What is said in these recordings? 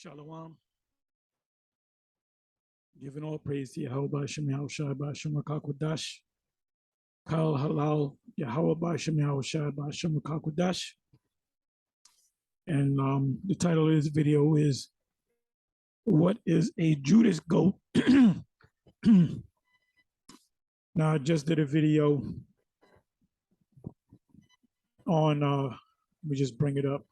Shalom. Giving all praise to Yahweh B'Shem Yahushua B'Shem Rakakwadash. Kal Halal Yahweh B'Shem Yahushua B'Shem Rakakwadash. And the title of this video is What is a Judas Goat? Now, I just did a video on, let me just bring it up.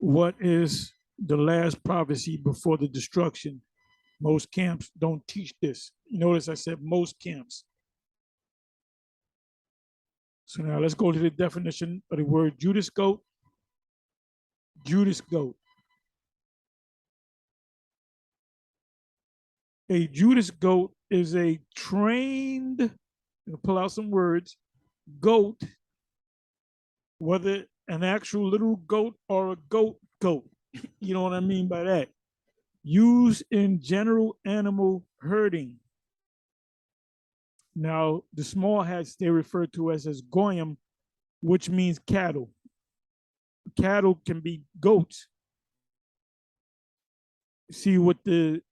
What is the last prophecy before the destruction? Most camps don't teach this. You notice I said most camps. So now let's go to the definition of the word Judas goat. Judas goat. A Judas goat is a trained, pull out some words, goat, whether an actual little goat or a goat. You know what I mean by that? Used in general animal herding. Now, the small hats they refer to as goyim, which means cattle. Cattle can be goats. See what the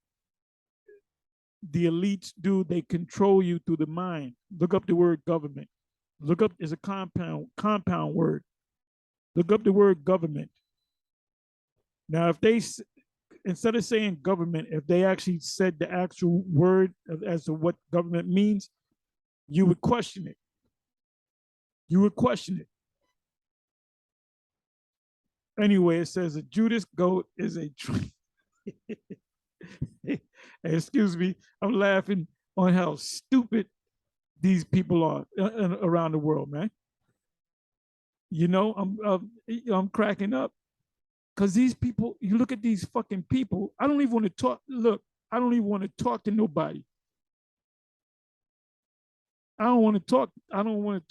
elites do, they control you through the mind. Look up the word government. Look up, is a compound word. Look up the word government. Now, if they, instead of saying government, if they actually said the actual word as to what government means, you would question it. You would question it. Anyway, it says a Judas goat is a excuse me, I'm laughing on how stupid these people are around the world, man. You know, I'm cracking up because these people, you look at these fucking people, I don't even want to talk. Look, I don't even want to talk to nobody. I don't want to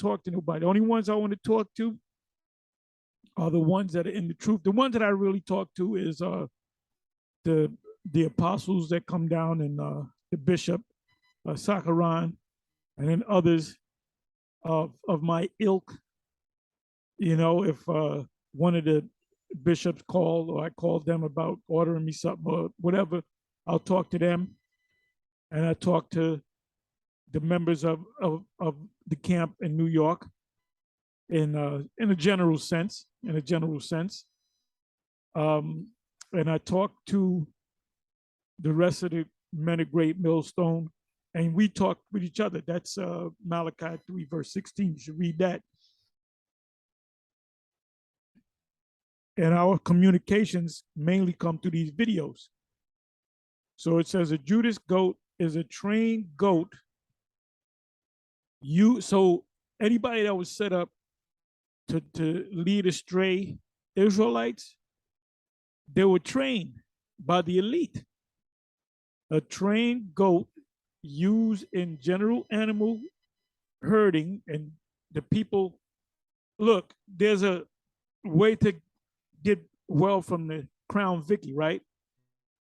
talk to nobody. The only ones I want to talk to are the ones that are in the truth. The ones that I really talk to is the apostles that come down, and the bishop, Sakharan, and then others of my ilk. You know, if one of the bishops called or I called them about ordering me something or whatever, I'll talk to them. And I talk to the members of the camp in New York in a general sense, and I talk to the rest of the men of Great Millstone, and we talk with each other. That's Malachi 3, verse 16. You should read that. And our communications mainly come through these videos. So it says a Judas goat is a trained goat. So anybody that was set up to lead astray Israelites, they were trained by the elite. A trained goat used in general animal herding, and the people, look, there's a way to get well from the Crown Vicky, right?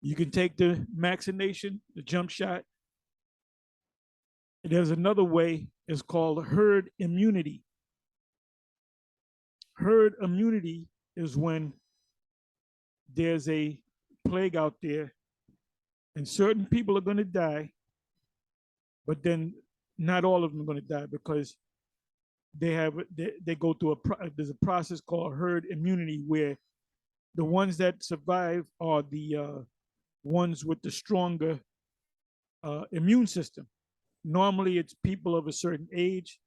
You can take the vaccination, the jump shot. There's another way, it's called herd immunity. Herd immunity is when there's a plague out there and certain people are going to die, but then not all of them are going to die because they go through there's a process called herd immunity where the ones that survive are the ones with the stronger immune system. Normally, it's people of a certain age,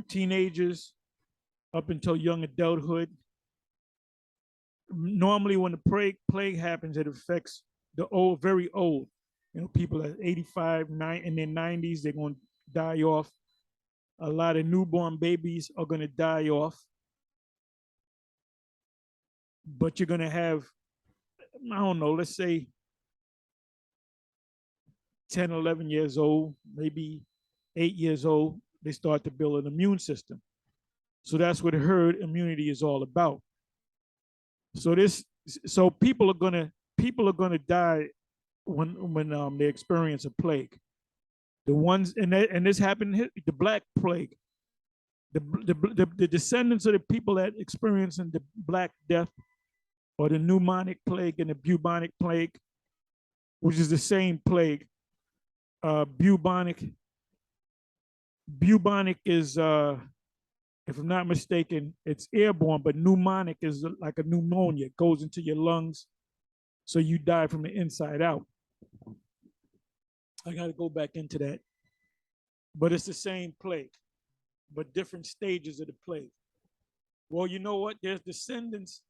teenagers, up until young adulthood. Normally, when the plague happens, it affects the old, very old. You know, people at 85, in their 90s, they're going to die off. A lot of newborn babies are going to die off. But you're going to have, I don't know, let's say 10, 11 years old, maybe 8 years old, they start to build an immune system. So that's what herd immunity is all about. So people are gonna die when they experience a plague. The ones, and this happened, the Black Plague, the descendants of the people that experiencing the Black Death or the pneumonic plague and the bubonic plague, which is the same plague. Bubonic is, if I'm not mistaken, it's airborne, but pneumonic is like a pneumonia. It goes into your lungs, so you die from the inside out. I got to go back into that. But it's the same plague, but different stages of the plague. Well, you know what? There's descendants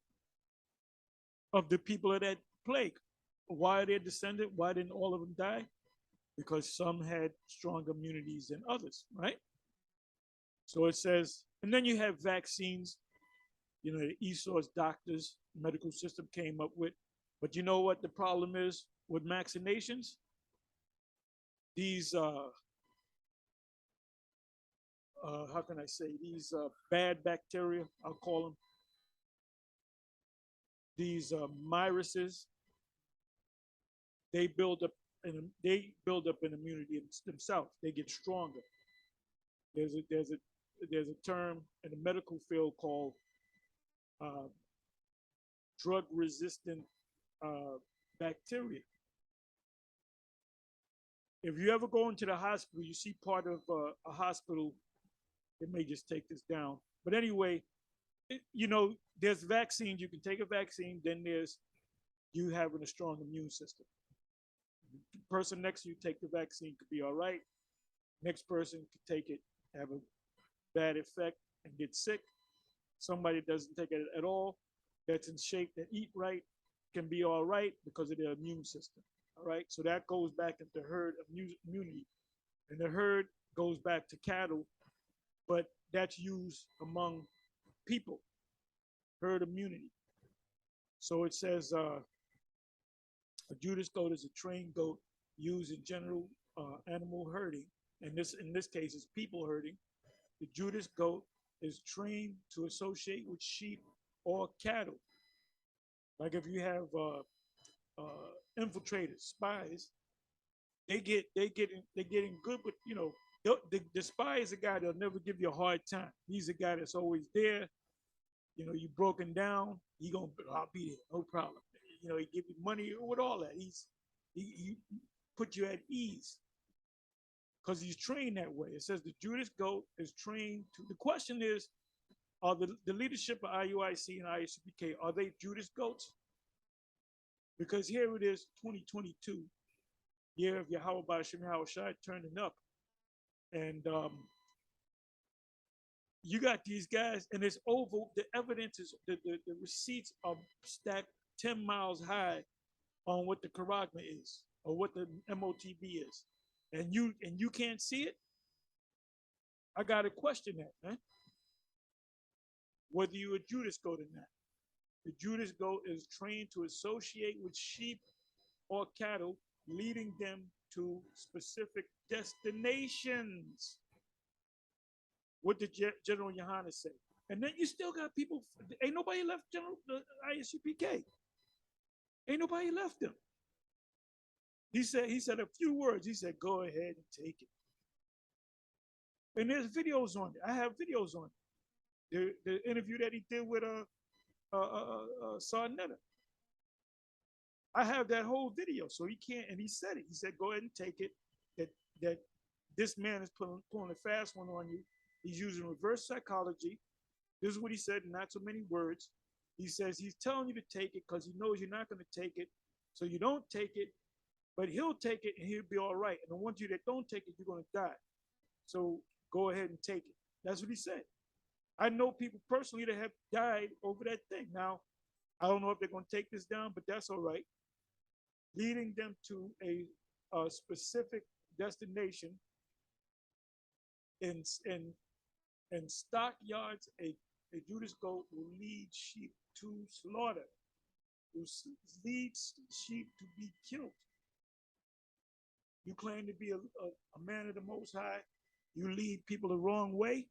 of the people of that plague. Why are they descended? Why didn't all of them die? Because some had strong immunities than others, right? So it says, and then you have vaccines, the Esau's doctors, medical system came up with. But you know what the problem is with vaccinations? These, how can I say, these bad bacteria, I'll call them, these viruses, they build up an immunity themselves. They get stronger. There's a term in the medical field called drug resistant bacteria. If you ever go into the hospital, you see part of a hospital. It may just take this down, but anyway, there's vaccines. You can take a vaccine. Then there's you having a strong immune system. The person next to you take the vaccine could be all right. Next person could take it, have a bad effect, and get sick. Somebody that doesn't take it at all, that's in shape, that eat right, can be all right because of their immune system. All right, so that goes back into herd immunity, and the herd goes back to cattle, but that's used among people, herd immunity. So it says a Judas goat is a trained goat used in general animal herding, and in this case is people herding. The Judas goat is trained to associate with sheep or cattle. Like if you have infiltrators, spies, they're getting good, but the spy is a guy that'll never give you a hard time. He's a guy that's always there. You broken down, I'll be there, no problem. He give you money with all that. He put you at ease because he's trained that way. It says the Judas goat is trained to. The question is, are the leadership of IUIC and ISUPK, are they Judas goats? Because here it is, 2022, year of Yahweh Ba'Shem Yahweh Shai turning up. And you got these guys, and it's over. The evidence is, the receipts are stacked 10 miles high on what the charagma is or what the MOTB is. And you can't see it. I got to question that, man. Whether you're a Judas goat or not. The Judas goat is trained to associate with sheep or cattle, leading them to specific destinations. What did General Yohanes say? And then you still got people, ain't nobody left General ISUPK. Ain't nobody left them. He said a few words. He said, go ahead and take it. And there's videos on it. I have videos on it. The interview that he did with Sarnetta. I have that whole video, so he can't, and he said it. He said, go ahead and take it, that this man is pulling a fast one on you. He's using reverse psychology. This is what he said in not so many words. He says he's telling you to take it because he knows you're not going to take it, so you don't take it, but he'll take it and he'll be all right. And the ones of you that don't take it, you're going to die. So go ahead and take it. That's what he said. I know people personally that have died over that thing. Now, I don't know if they're going to take this down, but that's all right. Leading them to a specific destination in stockyards. A Judas goat will lead sheep to slaughter, will lead sheep to be killed. You claim to be a man of the Most High. You lead people the wrong way.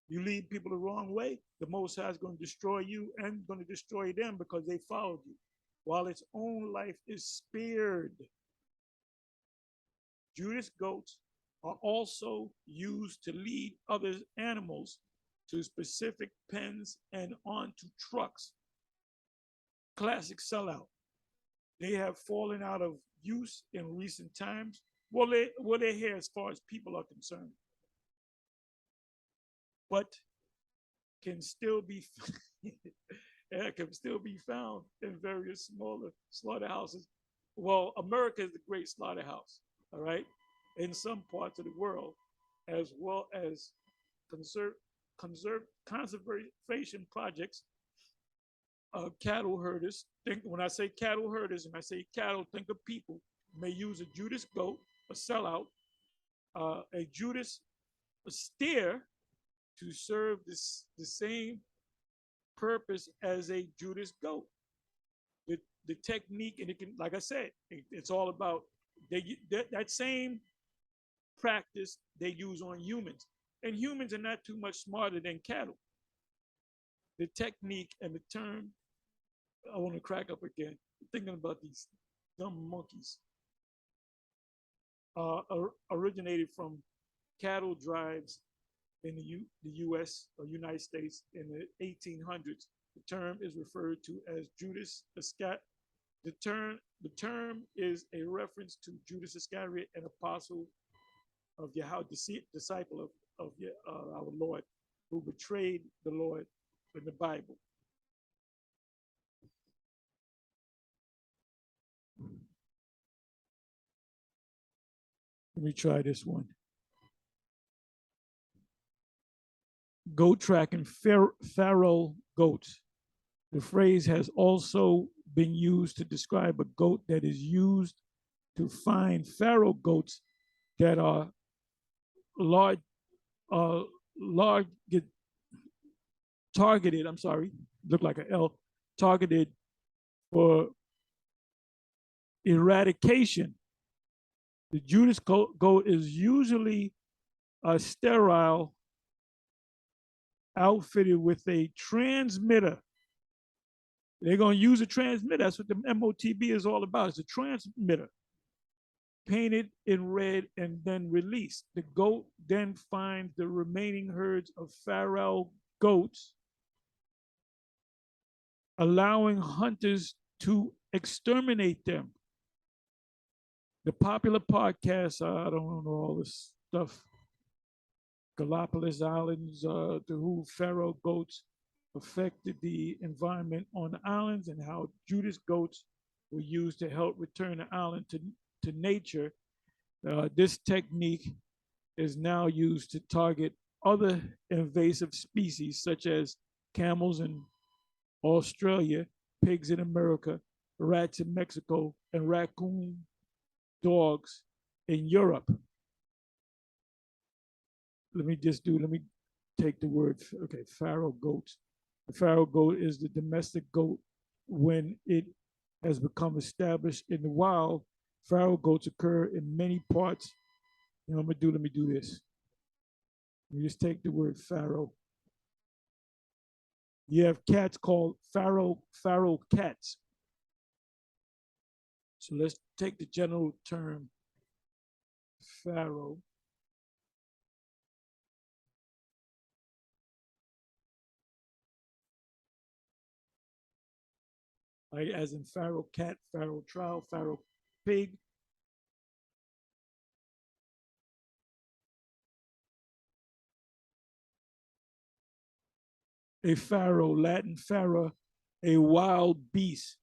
You lead people the wrong way, the Most High is going to destroy you and going to destroy them because they followed you, while its own life is spared. Judas goats are also used to lead other animals to specific pens and onto trucks. Classic sellout. They have fallen out of use in recent times. They're here as far as people are concerned, but can still be can still be found in various smaller slaughterhouses. Well, America is the great slaughterhouse, all right, in some parts of the world, as well as conservation projects. Cattle herders, think when I say cattle herders and I say cattle, think of people, may use a Judas goat, a sellout, a Judas steer to serve the same purpose as a Judas goat. The technique, and it can, like I said, it's all about that same practice they use on humans. And humans are not too much smarter than cattle. The technique and the term, I want to crack up again, thinking about these dumb monkeys, originated from cattle drives in the U.S. or United States in the 1800s. The term is referred to as Judas Iscariot. The term is a reference to Judas Iscariot, an apostle of Yahweh, disciple of our Lord, who betrayed the Lord in the Bible. Let me try this one. Goat tracking feral goats. The phrase has also been used to describe a goat that is used to find feral goats that are large, get targeted. I'm sorry, look like an L. Targeted for eradication. The Judas goat is usually a sterile, outfitted with a transmitter. They're going to use a transmitter. That's what the MOTB is all about. It's a transmitter painted in red and then released. The goat then finds the remaining herds of feral goats, allowing hunters to exterminate them. The popular podcast, I don't know all this stuff, Galapagos Islands, to who feral goats affected the environment on the islands and how Judas goats were used to help return the island to nature. This technique is now used to target other invasive species such as camels in Australia, pigs in America, rats in Mexico, and raccoon dogs in Europe. Let me take the word, okay, feral goats. The feral goat is the domestic goat when it has become established in the wild. Feral goats occur in many parts. You know, let me do this. Let me just take the word feral. You have cats called feral cats. So let's take the general term feral. Right, as in feral cat, feral trout, feral pig. A pharaoh, Latin pharaoh, a wild beast.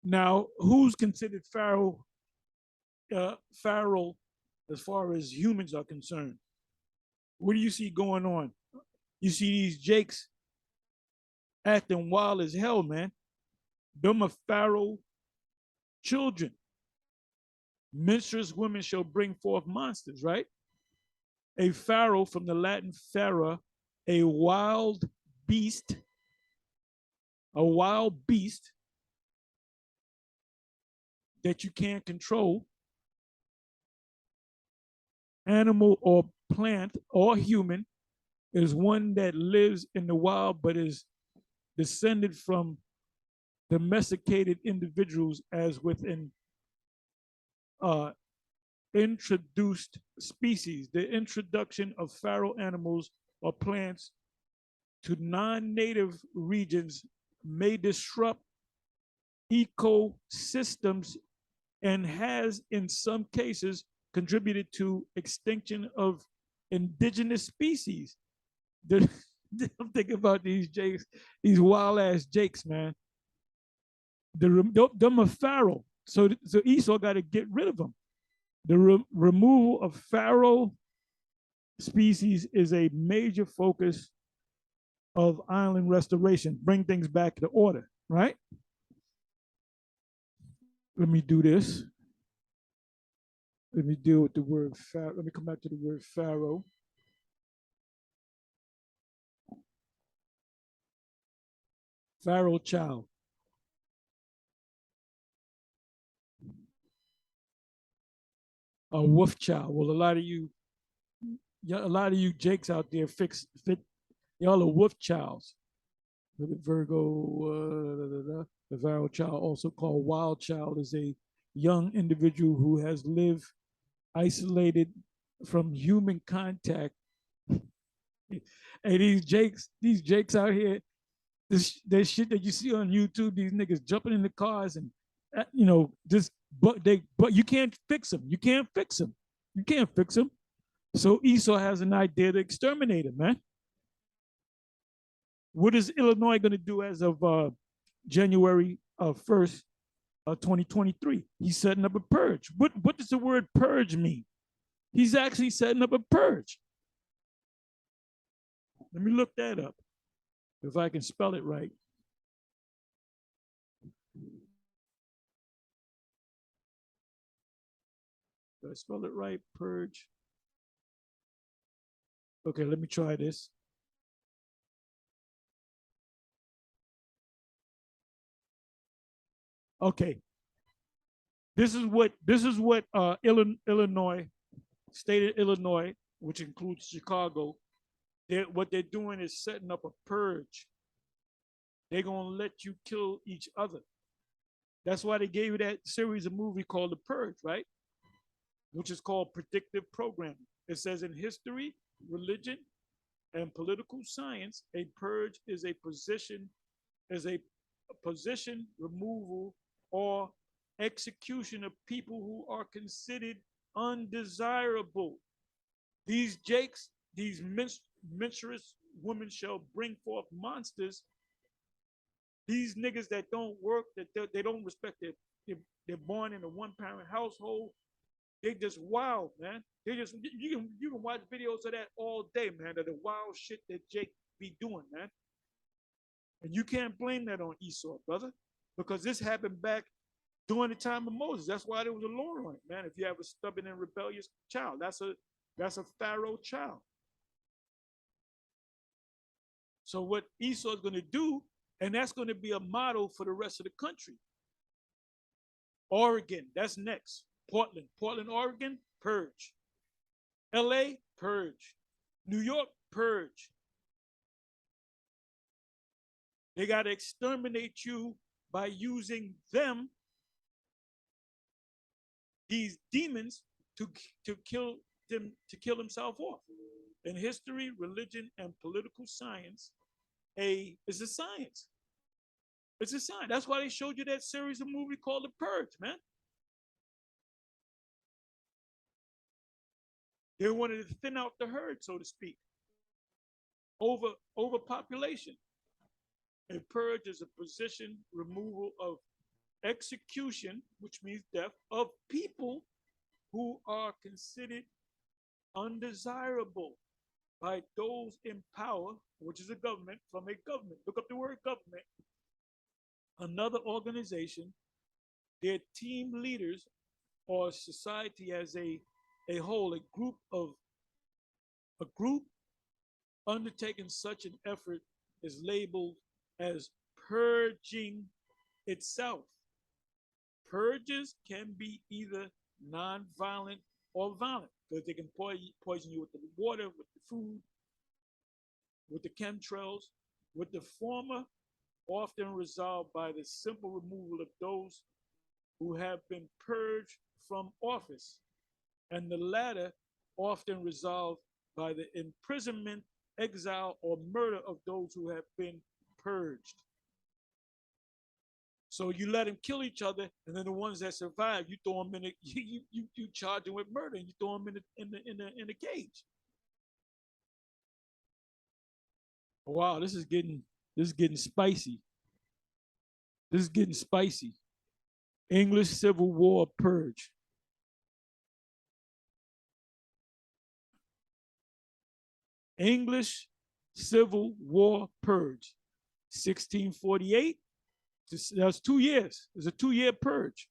Now, who's considered pharaoh as far as humans are concerned? What do you see going on? You see these jakes acting wild as hell, man. Them are pharaoh children. Menstruous women shall bring forth monsters, right? A pharaoh, from the Latin phara, a wild beast, that you can't control, animal or plant or human, is one that lives in the wild but is descended from domesticated individuals, as within introduced species. The introduction of feral animals or plants to non-native regions may disrupt ecosystems and has, in some cases, contributed to extinction of indigenous species. I'm thinking about these jakes, these wild ass jakes, man. Them are feral, so Esau got to get rid of them. The removal of feral species is a major focus of island restoration. Bring things back to order, right? Let me do this. Let me deal with the word pharaoh. Let me come back to the word pharaoh. Pharaoh child. A wolf child. Well, a lot of you Jakes out there fit. Y'all are wolf childs. The Virgo, the pharaoh child, also called wild child, is a young individual who has lived isolated from human contact. Hey, these Jakes out here, this shit that you see on YouTube, these niggas jumping in the cars and just but you can't fix them. You can't fix them. You can't fix them. So Esau has an idea to exterminate him, man. What is Illinois going to do as of January 1st, 2023? He's setting up a purge. What does the word purge mean? He's actually setting up a purge. Let me look that up, if I can spell it right. Did I spell it right? Purge. Okay, let me try this. Okay. This is what Illinois, state of Illinois, which includes Chicago, what they're doing is setting up a purge. They're gonna let you kill each other. That's why they gave you that series of movie called The Purge, right? Which is called predictive programming. It says in history, religion, and political science, a purge is a position removal or execution of people who are considered undesirable. These jakes, these menstruous women shall bring forth monsters. These niggas that don't work, that they don't respect they're born in a one-parent household. They just wild, man. They just you can watch videos of that all day, man. Of the wild shit that Jake be doing, man. And you can't blame that on Esau, brother, because this happened back during the time of Moses. That's why there was a law on it, man. If you have a stubborn and rebellious child, that's a Pharaoh child. So what Esau is going to do, and that's going to be a model for the rest of the country. Oregon, that's next. Portland, Oregon, purge. LA, purge. New York, purge. They got to exterminate you by using them, these demons, to kill them, to kill himself off. In history, religion, and political science, it's a science. It's a science. That's why they showed you that series of movie called The Purge, man. They wanted to thin out the herd, so to speak. Overpopulation. A purge is a position removal of execution, which means death, of people who are considered undesirable by those in power, which is a government, from a government. Look up the word government. Another organization, their team leaders, or society as a whole, a group undertaking such an effort is labeled as purging itself. Purges can be either non-violent or violent, because they can poison you with the water, with the food, with the chemtrails. With the former, often resolved by the simple removal of those who have been purged from office. and the latter often resolved by the imprisonment, exile, or murder of those who have been purged. So you let them kill each other, and then the ones that survive, you throw them in a, you charge them with murder, and you throw them in the cage. Wow, this is getting spicy. This is getting spicy. English Civil War purge. English Civil War purge. 1648. That's 2 years. It's a 2-year purge.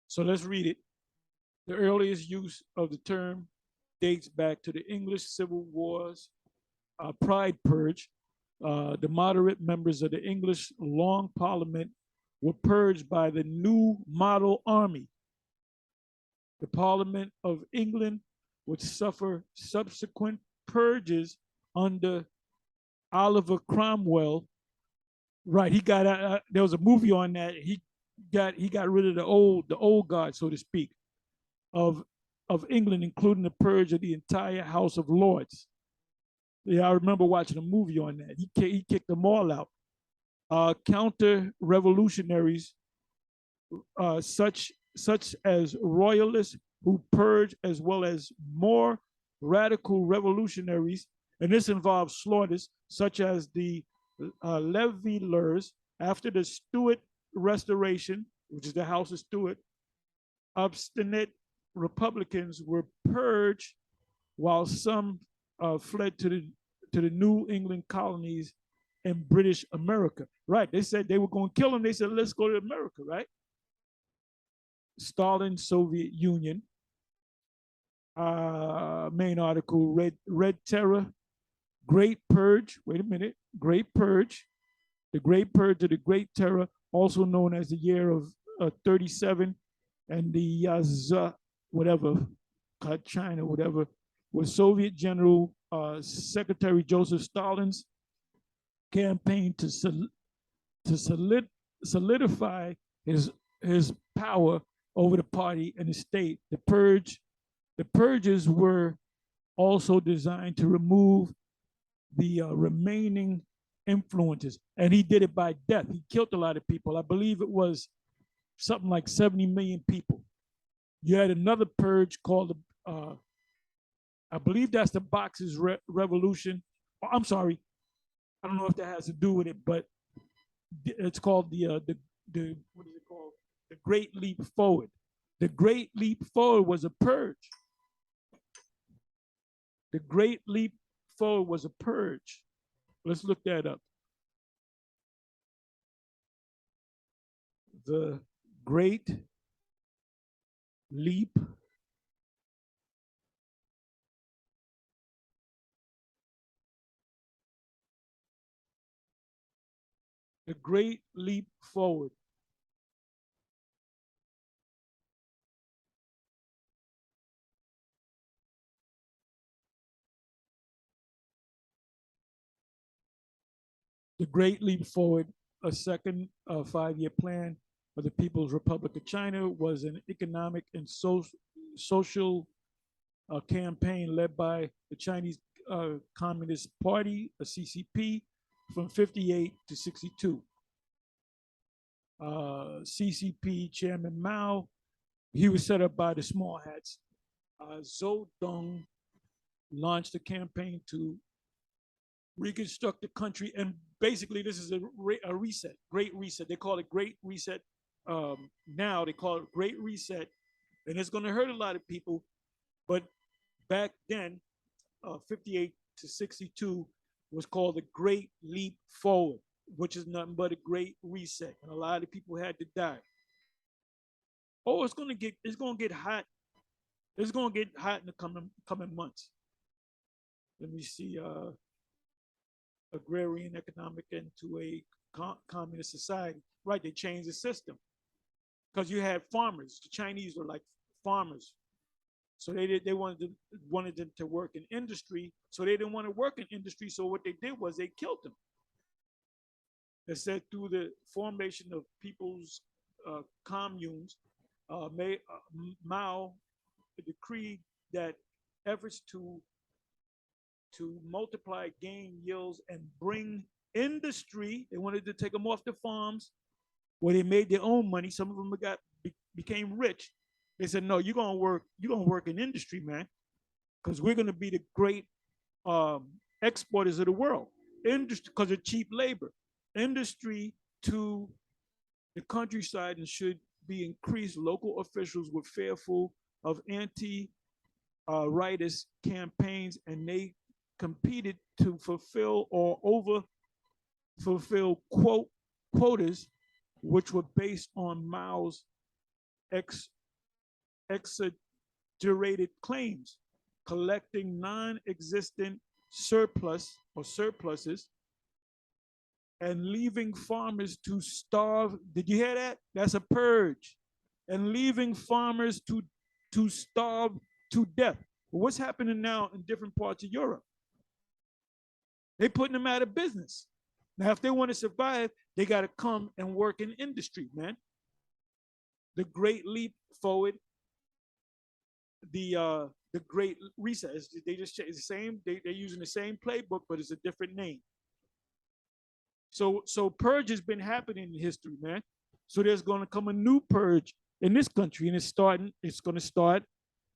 So let's read it. The earliest use of the term dates back to the English Civil War's Pride Purge. The moderate members of the English Long Parliament were purged by the new model army. The Parliament of England would suffer subsequent purges under Oliver Cromwell. Right, he got there was a movie on that. He got rid of the old guard, so to speak, of England, including the purge of the entire House of Lords. Yeah, I remember watching a movie on that. He kicked them all out. Counter revolutionaries, such as royalists who purge, as well as more radical revolutionaries, and this involves slaughters, such as the Levelers after the Stuart Restoration, which is the House of Stuart. Obstinate Republicans were purged, while some fled to the New England colonies in British America. Right? They said they were going to kill them. They said, "Let's go to America." Right? Stalin, Soviet Union. Main article: Red Terror, Great Purge. Wait a minute. Great Purge. The Great Purge of the Great Terror, also known as the year of 37, and the whatever, China, whatever, was Soviet General Secretary Joseph Stalin's campaign to solidify his power over the party and the state. The purges were also designed to remove the remaining influences, and he did it by death. He killed a lot of people. I believe it was something like 70 million people. You had another purge called, I believe that's the Boxers Revolution. Oh, I'm sorry, I don't know if that has to do with it, but it's called the what is it called? The Great Leap Forward. The Great Leap Forward was a purge. The Great Leap Forward was a purge. Let's look that up. The Great Leap the Great Leap Forward. The Great Leap Forward, a second 5-year plan for the People's Republic of China, was an economic and social campaign led by the Chinese Communist Party, a CCP, from 58 to 62. CCP Chairman Mao, he was set up by the small hats. Zhou Dong launched a campaign to reconstruct the country, and basically this is a reset, great reset. They call it Great Reset. Now they call it Great Reset, and it's going to hurt a lot of people. But back then, 58 to 62 was called the Great Leap Forward, which is nothing but a great reset, and a lot of people had to die. Oh, it's gonna get hot. It's gonna get hot in the coming months. Let me see. Agrarian economic into a communist society. Right? They changed the system because you had farmers. The Chinese were like farmers. So they wanted them to work in industry. So they didn't want to work in industry. So what they did was they killed them. They said through the formation of people's communes, Mao decreed that efforts to multiply gain yields and bring industry. They wanted to take them off the farms where they made their own money. Some of them became rich. They said, "No, you're gonna work in industry, man, because we're gonna be the great exporters of the world. Industry, because of cheap labor. Industry to the countryside and should be increased. Local officials were fearful of anti-rightist campaigns, and they competed to fulfill or over fulfill quotas, which were based on Mao's exaggerated claims, collecting non-existent surpluses and leaving farmers to starve. Did you hear that? That's a purge. And leaving farmers to starve to death. Well, what's happening now in different parts of Europe? They're putting them out of business. Now, if they want to survive, they got to come and work in industry, man. The Great Leap Forward, the Great Reset. They just it's the same. They're using the same playbook, but it's a different name. So purge has been happening in history, man. So there's going to come a new purge in this country, and it's going to start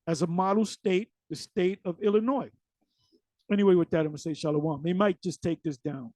as a model state, the state of Illinois. Anyway, with that, I'm going to say shalom. They might just take this down.